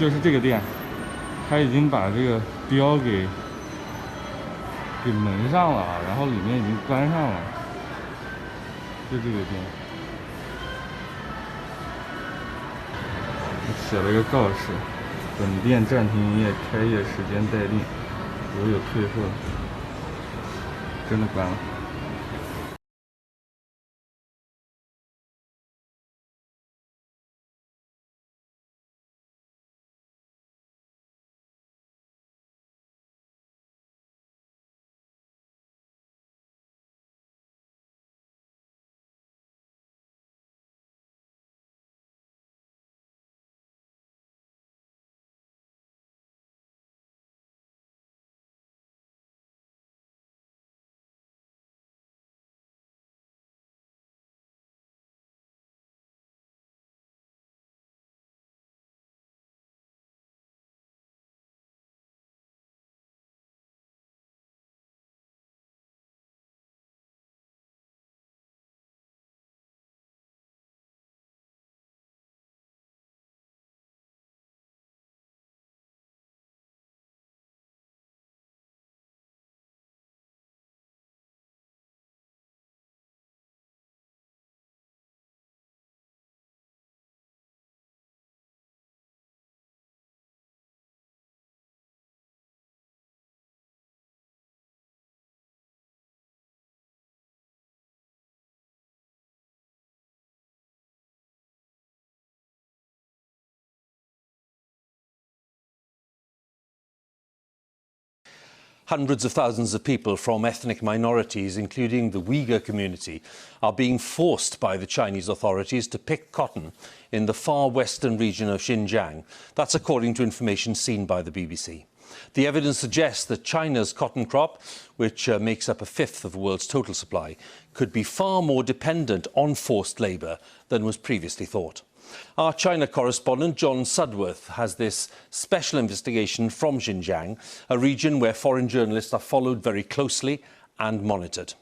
就是这个店，他已经把这个标给蒙上了，然后里面已经关上了，就这个店。写了个告示：本店暂停营业，开业时间待定，如有退货，真的关了。Hundreds of thousands of people from ethnic minorities, including the Uyghur community, are being forced by the Chinese authorities to pick cotton in the far western region of Xinjiang. That's according to information seen by the BBC. The evidence suggests that China's cotton crop, which makes up a fifth of the world's total supply, could be far more dependent on forced labour than was previously thought. Our China correspondent John Sudworth has this special investigation from Xinjiang, a region where foreign journalists are followed very closely and monitored.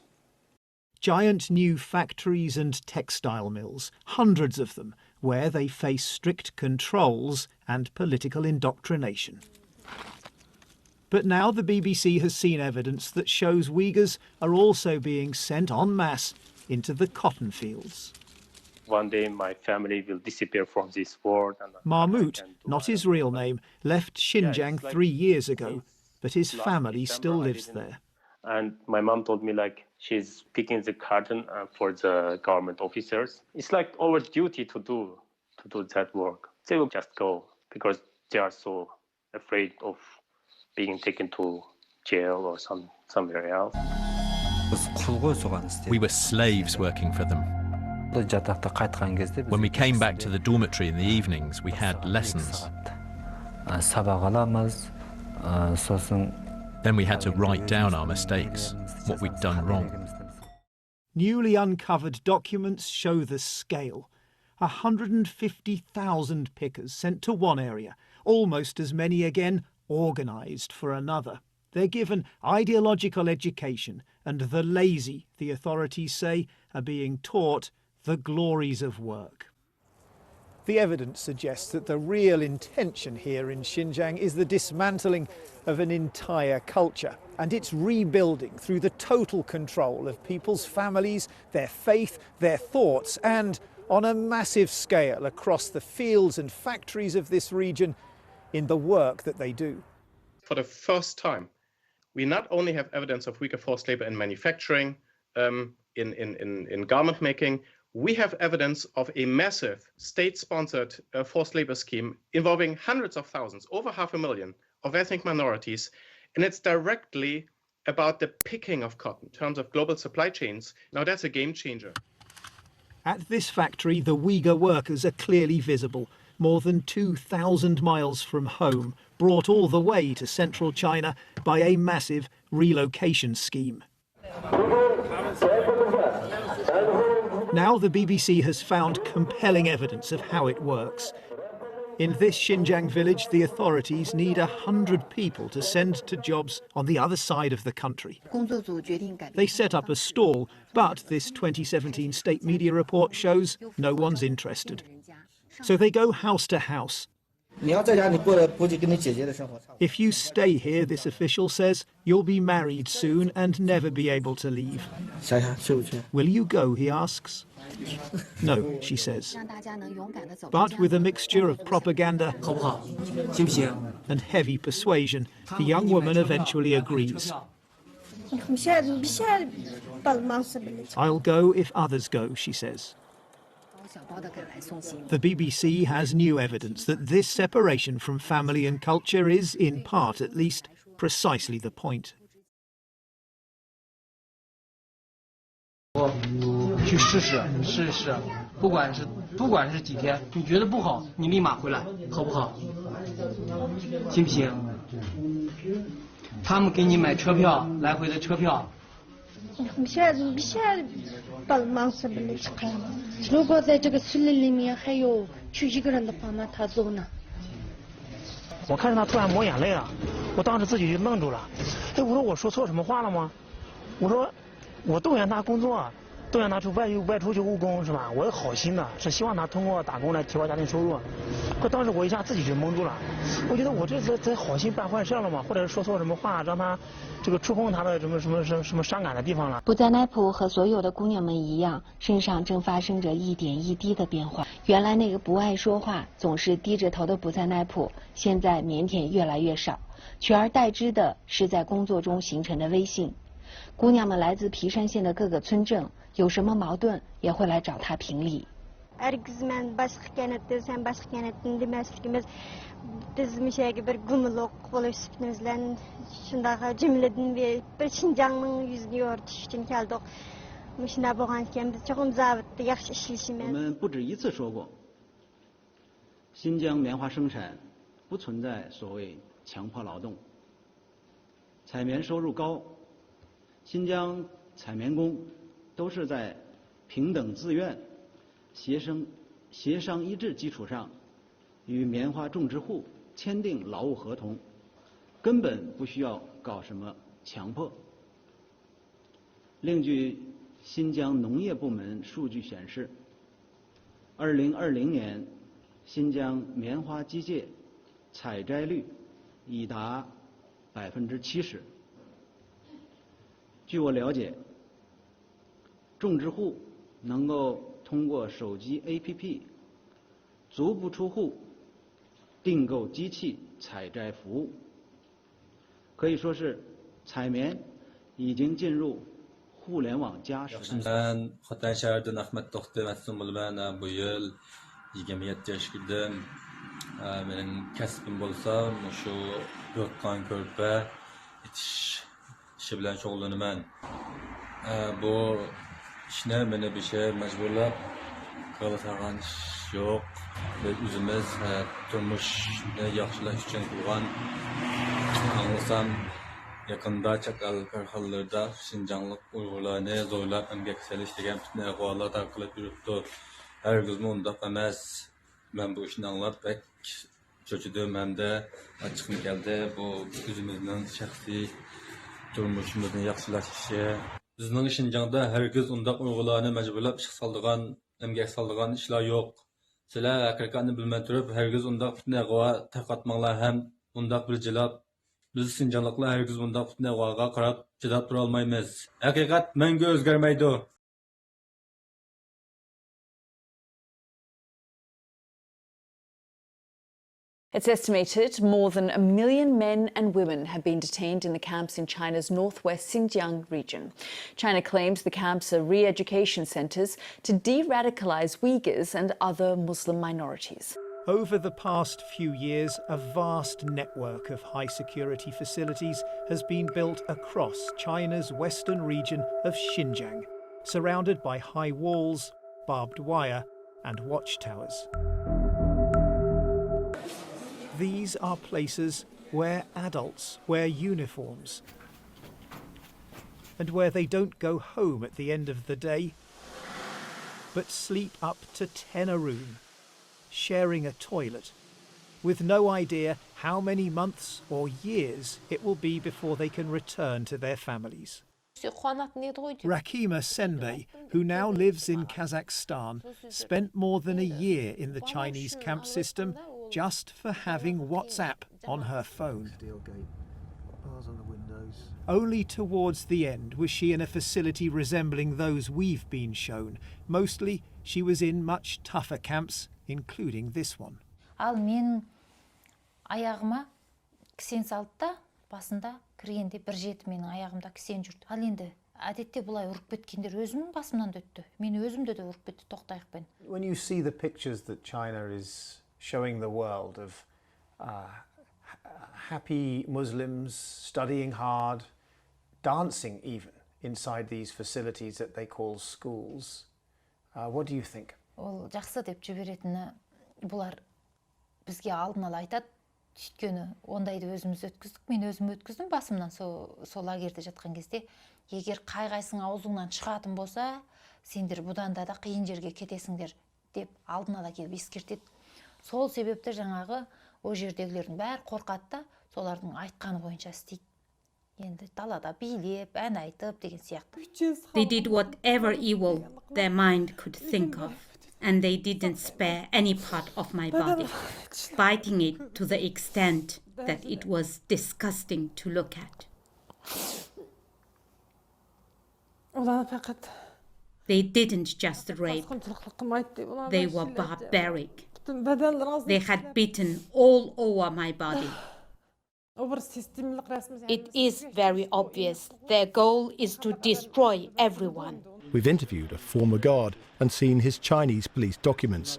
Giant new factories and textile mills, hundreds of them, where they face strict controls and political indoctrination. But now the BBC has seen evidence that shows Uyghurs are also being sent en masse into the cotton fields. One day my family will disappear from this world. Mahmoud, not his real name, left Xinjiang 3 years ago, but his family still lives there. And my mom told me like she's picking the cotton for the government officers. It's like our duty to do that work. They will just go because they are so afraid of being taken to jail or somewhere else. We were slaves working for them. When we came back to the dormitory in the evenings, we had lessons. Then we had to write down our mistakes, what we'd done wrong. Newly uncovered documents show the scale. 150,000 pickers sent to one area, almost as many again organised for another. They're given ideological education, and the lazy, the authorities say, are being taught the glories of work. The evidence suggests that the real intention here in Xinjiang is the dismantling of an entire culture and its rebuilding through the total control of people's families, their faith, their thoughts, and on a massive scale across the fields and factories of this region in the work that they do. For the first time, we not only have evidence of Uyghur forced labor in manufacturing, in garment making, we have evidence of a massive state-sponsored forced labor scheme involving hundreds of thousands, over 500,000 of ethnic minorities, and it's directly about the picking of cotton in terms of global supply chains. Now that's a game changer. At this factory, the Uyghur workers are clearly visible, more than 2,000 miles from home, brought all the way to central China by a massive relocation scheme. Now the BBC has found compelling evidence of how it works. In this Xinjiang village, the authorities need 100 people to send to jobs on the other side of the country. They set up a stall, but this 2017 state media report shows no one's interested. So they go house to house. If you stay here, this official says, you'll be married soon and never be able to leave. Will you go, he asks. No, she says. But with a mixture of propaganda and heavy persuasion, the young woman eventually agrees. I'll go if others go, she says. The BBC has new evidence that this separation from family and culture is, in part at least, precisely the point. 去试试，不管是几天，你觉得不好，你立马回来，好不好？行不行？他们给你买车票，来回的车票。如果在这个森林里面还有去一个人的话，那他走呢？我看着他突然抹眼泪了，我当时自己就愣住了。哎，我说我说错什么话了吗？我说我动员他工作，动员他外出去务工是吧？我有好心的，是希望他通过打工来提高家庭收入。可当时我一下自己就蒙住了，我觉得我这是在好心办坏事了吗？或者是说错什么话，让他这个触碰他的什么伤感的地方了？布赞奈普和所有的姑娘们一样，身上正发生着一点一滴的变化。原来那个不爱说话、总是低着头的布赞奈普，现在腼腆越来越少，取而代之的是在工作中形成的威信。姑娘们来自皮山县的各个村镇，有什么矛盾也会来找他评理。Ergizmen başka kenette, sen başka kenettin demesligimiz biz müşäge bir gümülük bolup süpnüzlen şundaqa cümledin bir Şinjan'ın yüzünü örtüş için geldik. Müşinda bolganken biz çoğum zabıtda yaxşı işleşimiz. 我们不止一次说过，新疆棉花生产不存在所谓强迫劳动，采棉收入高，新疆采棉工都是在平等自愿、协商一致基础上，与棉花种植户签订劳务合同，根本不需要搞什么强迫。另据新疆农业部门数据显示，2020年新疆棉花机械采摘率已达70%。据我了解，种植户能够通过手机 APP 足不出户订购机器采摘服务，可以说是采棉已经进入互联网加时代。 Ben Xotay şəhərdən Əhməd Toxtay məsum olman bu yıl 27 yaş girdim. Benim kəsbim bolsa şu yoqqan körpə itiş işi bilan şug'ullanaman. Bu ishni meni bir şey majburlab qiladigan ish yo'q. Biz o'zimiz turmushni yaxshilash uchun qilgan. Anglasam yaqinda chet el korxonalarida Shinjonglik Uyg'urlarni zo'rlab emgak salish degan fitna ahvollar tarqalib yuribdi. Hargizmi undaq emas. Men bu ishni anglab pek cho'chidim hamda achchiqim keldi. Bu o'zimizning shaxsiy turmushimizni yaxshilash ishi. Bizning Shinjongda hargiz undaq Uyg'urlarni majburlab ish soldigan, emgak soldigan ishlar yo'q. Sizlar haqiqatni bilmay turib, hargiz undaq fitnaga tarqatmanglar ham undaq bir jilab. Biz Shinjongliklar hargiz undaq fitnaga qarab chidab tura olmaymiz. Haqiqat mangu o'zgarmaydi. It's estimated more than 1 million men and women have been detained in the camps in China's northwest Xinjiang region. China claims the camps are re-education centres to de-radicalise Uyghurs and other Muslim minorities. Over the past few years, a vast network of high-security facilities has been built across China's western region of Xinjiang, surrounded by high walls, barbed wire and watchtowers. These are places where adults wear uniforms and where they don't go home at the end of the day, but sleep up to 10 a room, sharing a toilet, with no idea how many months or years it will be before they can return to their families. Rakima Senbei, who now lives in Kazakhstan, spent more than a year in the Chinese camp system just for having WhatsApp on her phone. Only towards the end was she in a facility resembling those we've been shown. Mostly, she was in much tougher camps, including this one. Ал мен аяғыма кісен салды да, басында кіргенде бір жеті менің аяғымда кісен жүрді. Ал енді әдетте бұлай ұрып кеткендер өзімнің басымнан өтті. Мен өзімді де ұрып кетті тоқтайықпен. When you see the pictures that China is showing the world of happy Muslims studying hard, dancing even inside these facilities that they call schools, what do you think? Ол жақсы деп жіберетіні бұлар бізге алдын ала айтады. Өйткені ондайды өзіміз өткіздік, мен өзім өткіздім басымнан сол лагерьде жатқан кезде. Егер қай-қайсың аузыңнан шығатын болса, сендер бұдан да қиын жерге кетесіңдер деп алдын ала келіп ескертеді. Сол себепті жаңағы о жердегілердің бәрі қорқады да, солардың айтқаны бойынша істейді. Енді далада билеп, ән айтып деген сияқты. They did whatever evil their mind could think of, and they didn't spare any part of my body, biting it to the extent that it was disgusting to look at. They didn't just rape, they were barbaric. They had bitten all over my body. It is very obvious. Their goal is to destroy everyone. We've interviewed a former guard and seen his Chinese police documents.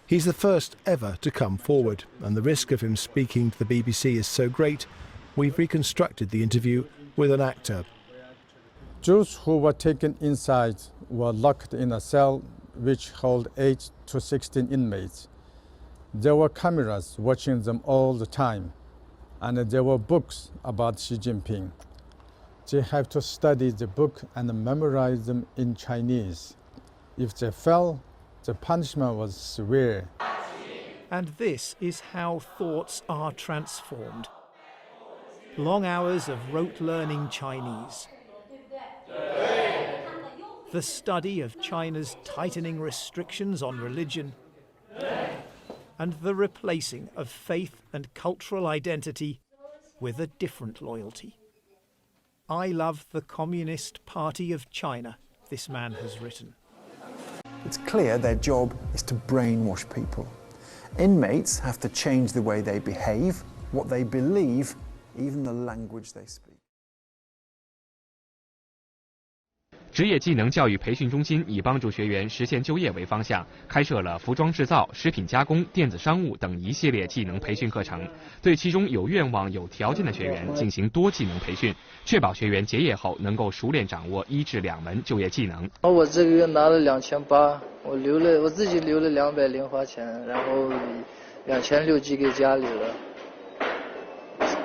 He's the first ever to come forward, and the risk of him speaking to the BBC is so great, we've reconstructed the interview with an actor. Jews who were taken inside were locked in a cell which held 8 to 16 inmates. There were cameras watching them all the time, and there were books about Xi Jinping. They have to study the book and memorize them in Chinese. If they fell, the punishment was severe. And this is how thoughts are transformed. Long hours of rote learning Chinese. The study of China's tightening restrictions on religion, and the replacing of faith and cultural identity with a different loyalty. I love the Communist Party of China, this man has written. It's clear their job is to brainwash people. Inmates have to change the way they behave, what they believe, even the language they speak. 职业技能教育培训中心以帮助学员实现就业为方向，开设了服装制造、食品加工、电子商务等一系列技能培训课程，对其中有愿望、有条件的学员进行多技能培训，确保学员结业后能够熟练掌握1至2门就业技能。我这个月拿了2800，我自己留了200零花钱，然后2600寄给家里了。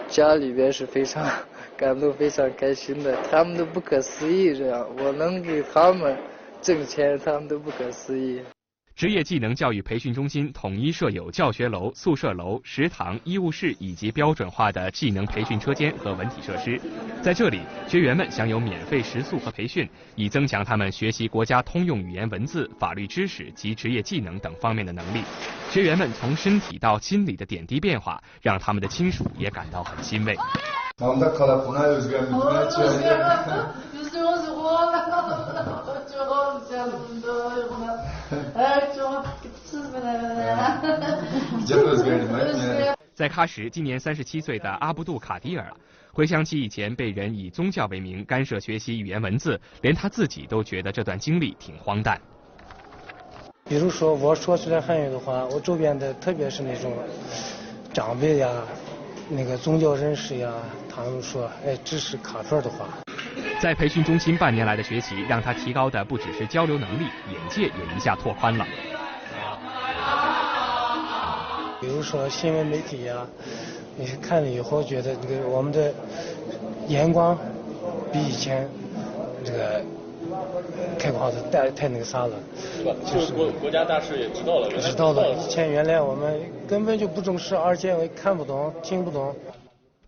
家里边是非常感动、非常开心的，他们都不可思议这样，我能给他们挣钱，他们都不可思议。职业技能教育培训中心统一设有教学楼、宿舍楼、食堂、医务室以及标准化的技能培训车间和文体设施。在这里，学员们享有免费食宿和培训，以增强他们学习国家通用语言文字、法律知识及职业技能等方面的能力。学员们从身体到心理的点滴变化，让他们的亲属也感到很欣慰。 마음다 가다구나 özgürlüğüne çok 在喀什，今年37岁的阿布杜卡迪尔回想起以前被人以宗教为名干涉学习语言文字，连他自己都觉得这段经历挺荒诞。比如说，我说出来汉语的话，我周边的特别是那种长辈呀、那个宗教人士呀，他们说，支持卡特的话。在培训中心半年来的学习，让他提高的不只是交流能力，眼界也一下拓宽了。比如说新闻媒体呀，你看了以后觉得这个我们的眼光比以前这个开广的太那个啥了，就是国家大事也知道了。知道了，以前原来我们根本就不重视，而且我看不懂、听不懂。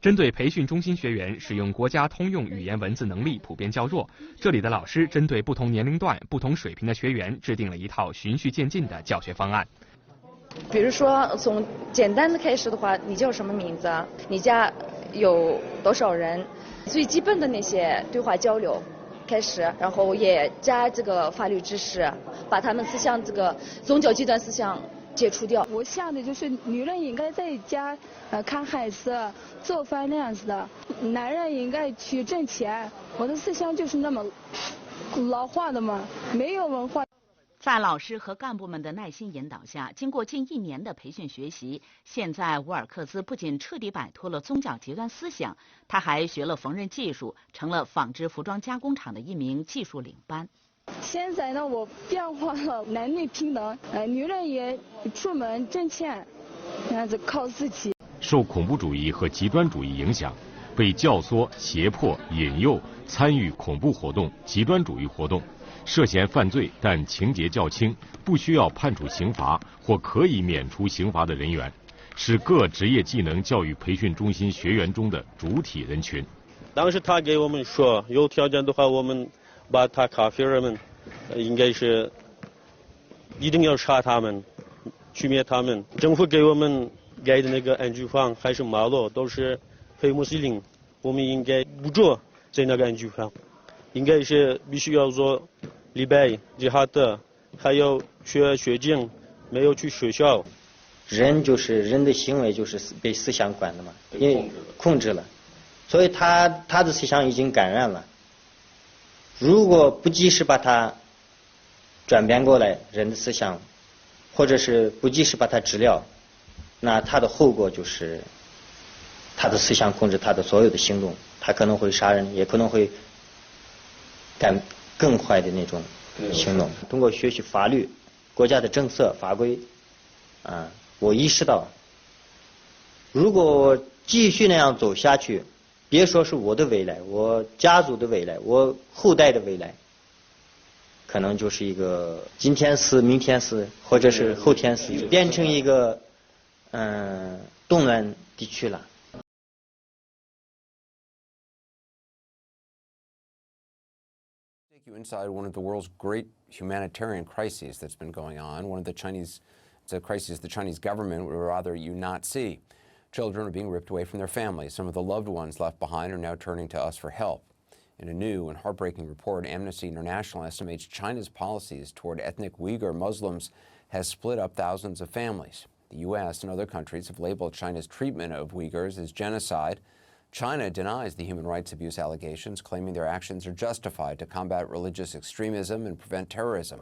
针对培训中心学员使用国家通用语言文字能力普遍较弱，这里的老师针对不同年龄段、不同水平的学员制定了一套循序渐进的教学方案。比如说从简单的开始的话，你叫什么名字啊？你家有多少人？最基本的那些对话交流开始，然后也加这个法律知识，把他们思想这个宗教极端思想解除掉。我想的就是女人应该在家看孩子、做饭那样子的，男人应该去挣钱。我的思想就是那么老化的嘛，没有文化。在老师和干部们的耐心引导下，经过近1年的培训学习，现在乌尔克兹不仅彻底摆脱了宗教极端思想，他还学了缝纫技术，成了纺织服装加工厂的一名技术领班。现在呢，我变化了，男女平等，女人也出门挣钱，这样子靠自己。受恐怖主义和极端主义影响，被教唆、胁迫、引诱参与恐怖活动、极端主义活动。涉嫌犯罪但情节较轻，不需要判处刑罚或可以免除刑罚的人员，是各职业技能教育培训中心学员中的主体人群。当时他给我们说，有条件的话，我们把他卡菲尔们，应该是一定要杀他们，去灭他们。政府给我们盖的那个安居房还是马路都是非穆斯林，我们应该不住在那个安居房，应该是必须要做礼拜、吉哈德，还有学经，没有去学校。人就是人的行为就是被思想管的嘛，因为控制了，所以他的思想已经感染了。如果不及时把它转变过来，人的思想，或者是不及时把它治疗，那他的后果就是他的思想控制他的所有的行动，他可能会杀人，也可能会干更坏的那种行动。通过学习法律、国家的政策法规，我意识到，如果我继续那样走下去，别说是我的未来，我家族的未来，我后代的未来，可能就是一个今天死明天死，或者是后天死，变成一个动乱地区了。Inside one of the world's great humanitarian crises that's been going on, it's a crisis the Chinese government would rather you not see. Children are being ripped away from their families. Some of the loved ones left behind are now turning to us for help. In a new and heartbreaking report, Amnesty International estimates China's policies toward ethnic Uyghur Muslims has split up thousands of families. The U.S. and other countries have labeled China's treatment of Uyghurs as genocide. China denies the human rights abuse allegations, claiming their actions are justified to combat religious extremism and prevent terrorism.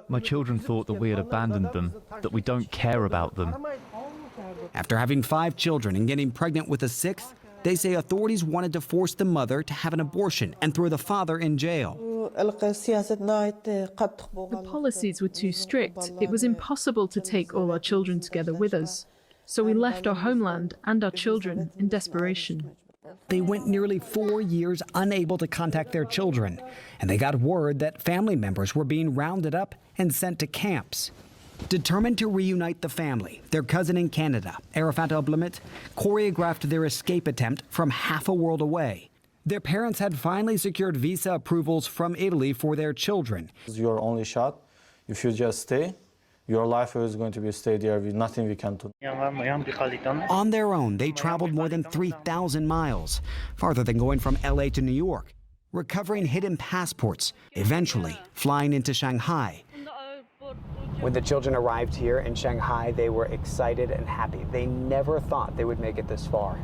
My children thought that we had abandoned them, that we don't care about them. After having 5 children and getting pregnant with a 6th, they say authorities wanted to force the mother to have an abortion and throw the father in jail. The policies were too strict. It was impossible to take all our children together with us. So we left our homeland and our children in desperation. They went nearly 4 years unable to contact their children, and they got word that family members were being rounded up and sent to camps. Determined to reunite the family, their cousin in Canada, Arafat Ablamet, choreographed their escape attempt from half a world away. Their parents had finally secured visa approvals from Italy for their children. It's your only shot. If you just stay, your life is going to be stay there with nothing we can do. On their own, they traveled more than 3,000 miles, farther than going from LA to New York, recovering hidden passports, eventually flying into Shanghai. When the children arrived here in Shanghai, they were excited and happy. They never thought they would make it this far.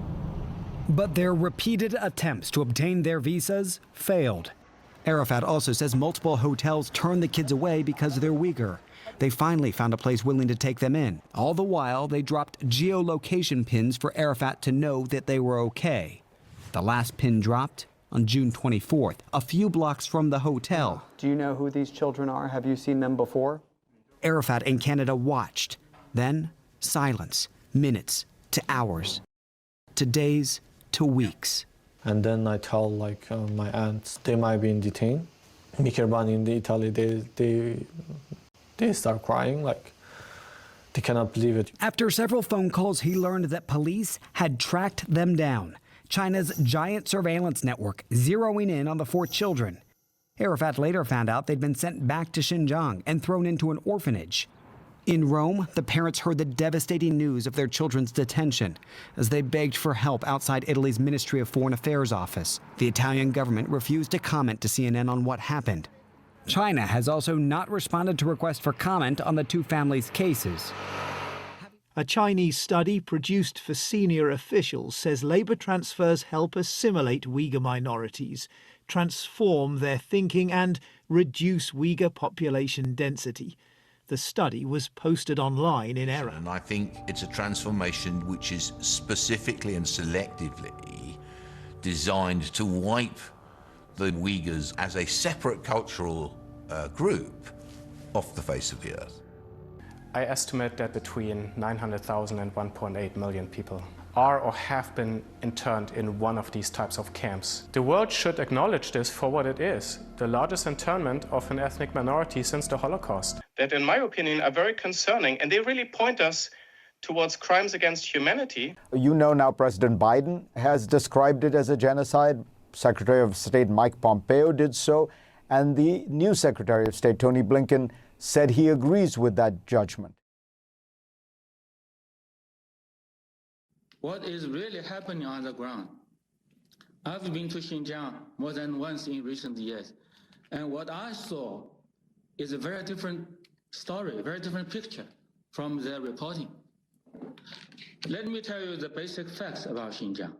But their repeated attempts to obtain their visas failed. Arafat also says multiple hotels turned the kids away because they're Uyghur. They finally found a place willing to take them in. All the while, they dropped geolocation pins for Arafat to know that they were okay. The last pin dropped on June 24th, a few blocks from the hotel. Do you know who these children are? Have you seen them before? Arafat in Canada watched. Then silence, minutes to hours, to days to weeks. And then I tell my aunts they might be detained. Mikerbani in Italy, they start crying they cannot believe it. After several phone calls, he learned that police had tracked them down. China's giant surveillance network zeroing in on the 4 children. Arafat later found out they'd been sent back to Xinjiang and thrown into an orphanage. In Rome, the parents heard the devastating news of their children's detention as they begged for help outside Italy's Ministry of Foreign Affairs office. The Italian government refused to comment to CNN on what happened. China has also not responded to requests for comment on the two families' cases. A Chinese study produced for senior officials says labour transfers help assimilate Uyghur minorities, transform their thinking and reduce Uyghur population density. The study was posted online in error. And I think it's a transformation which is specifically and selectively designed to wipe the Uyghurs as a separate cultural group off the face of the earth. I estimate that between 900,000 and 1.8 million people are or have been interned in one of these types of camps. The world should acknowledge this for what it is, the largest internment of an ethnic minority since the Holocaust. That, in my opinion, are very concerning, and they really point us towards crimes against humanity. You know now President Biden has described it as a genocide. Secretary of State Mike Pompeo did so, and the new Secretary of State Tony Blinken said he agrees with that judgment. What is really happening on the ground? I've been to Xinjiang more than once in recent years, and what I saw is a very different story, a very different picture from their reporting. Let me tell you the basic facts about Xinjiang.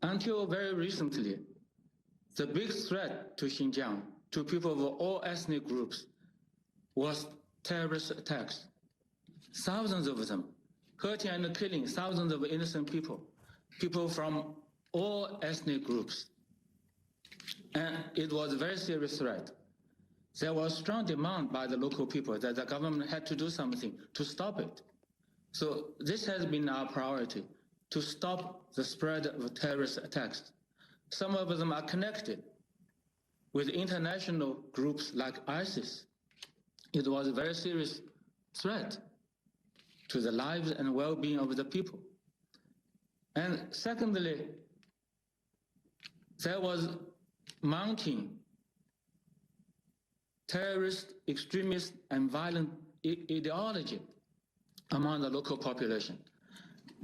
Until very recently, the big threat to Xinjiang, to people of all ethnic groups, was terrorist attacks. Thousands of them, hurting and killing thousands of innocent people, people from all ethnic groups. And it was a very serious threat. There was strong demand by the local people that the government had to do something to stop it. So this has been our priority, to stop the spread of terrorist attacks. Some of them are connected with international groups like ISIS. It was a very serious threat to the lives and well-being of the people. And secondly, there was mounting terrorist, extremist, and violent ideology among the local population.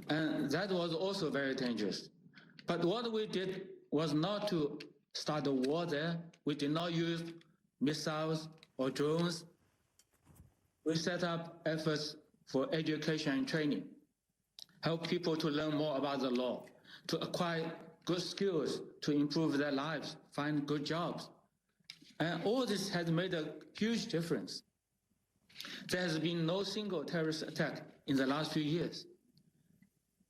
And that was also very dangerous. But what we did was not to start a war there. We did not use missiles or drones. We set up efforts for education and training, help people to learn more about the law, to acquire good skills, to improve their lives, find good jobs. And all this has made a huge difference. There has been no single terrorist attack in the last few years.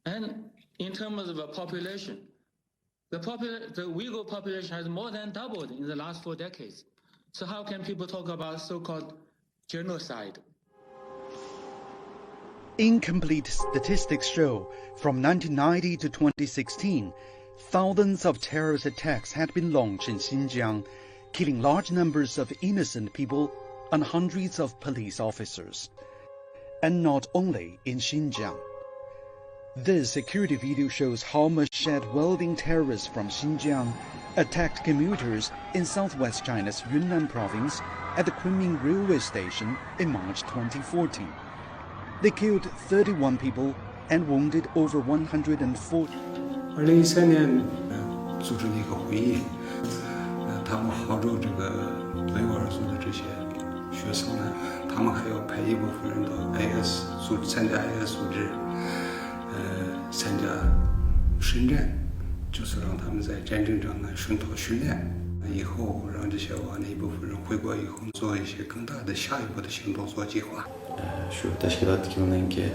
And in terms of the population, the Uyghur population has more than doubled in the last 4 decades. So how can people talk about so-called genocide? Incomplete statistics show from 1990 to 2016, thousands of terrorist attacks had been launched in Xinjiang, killing large numbers of innocent people and hundreds of police officers. And not only in Xinjiang. This security video shows how machete wielding terrorists from Xinjiang attacked commuters in southwest China's Yunnan province at the Kunming railway station in March 2014. They killed 31 people and wounded over 140. 2013年组织了一个会议，他们号召这个维吾尔族的这些学生呢，他们还要派一部分人到 IS 组织参加 IS 组织，参加深战，就是让他们在战争中呢渗透训练，以后让这些往那一部分人回国以后做一些更大的下一步的行动做计划。 شو تشكيلات كيونينكي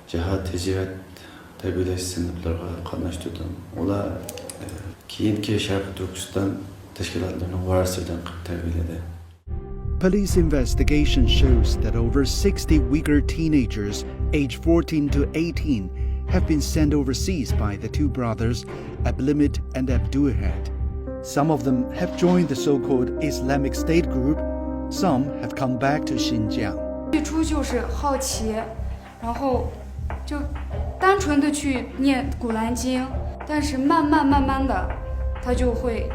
جهات هجرات تربيелеш сыныптарга катнаштырдым. Улар кийинки Шаркы Түркистан ташкилатларын варасырдан кылып тәрбиеледи. Police investigation shows that over 60 Uyghur teenagers aged 14 to 18 have been sent overseas by the two brothers, Ablimit and Abdulhad. Some of them have joined the so-called Islamic State group. Some have come back to Xinjiang. 最初就是好奇，然后就单纯的去念《古兰经》，但是慢慢的，他就会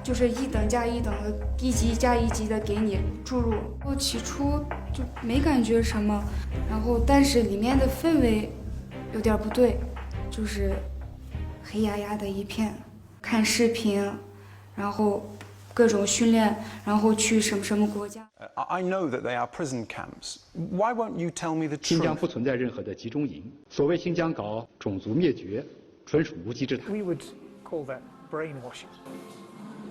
就是一等加一等的，一级加一级的给你注入。我起初就没感觉什么，然后但是里面的氛围有点不对，就是黑压压的一片。看视频，然后各种训练，然后去什么国家。I know that they are prison camps. Why won't you tell me the truth? 新疆不存在任何的集中营，所谓新疆搞种族灭绝，纯属无稽之谈。We would call that brainwashing.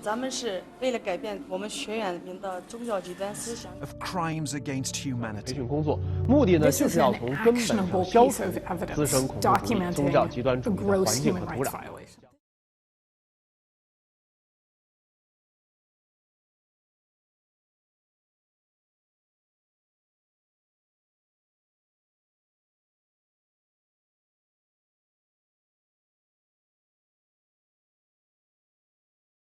咱们是为了改变我们学员民的宗教极端思想。Of crimes against humanity. 培训工作目的呢，就是要从根本上消除滋生恐怖主义、宗教极端主义的环境和土壤。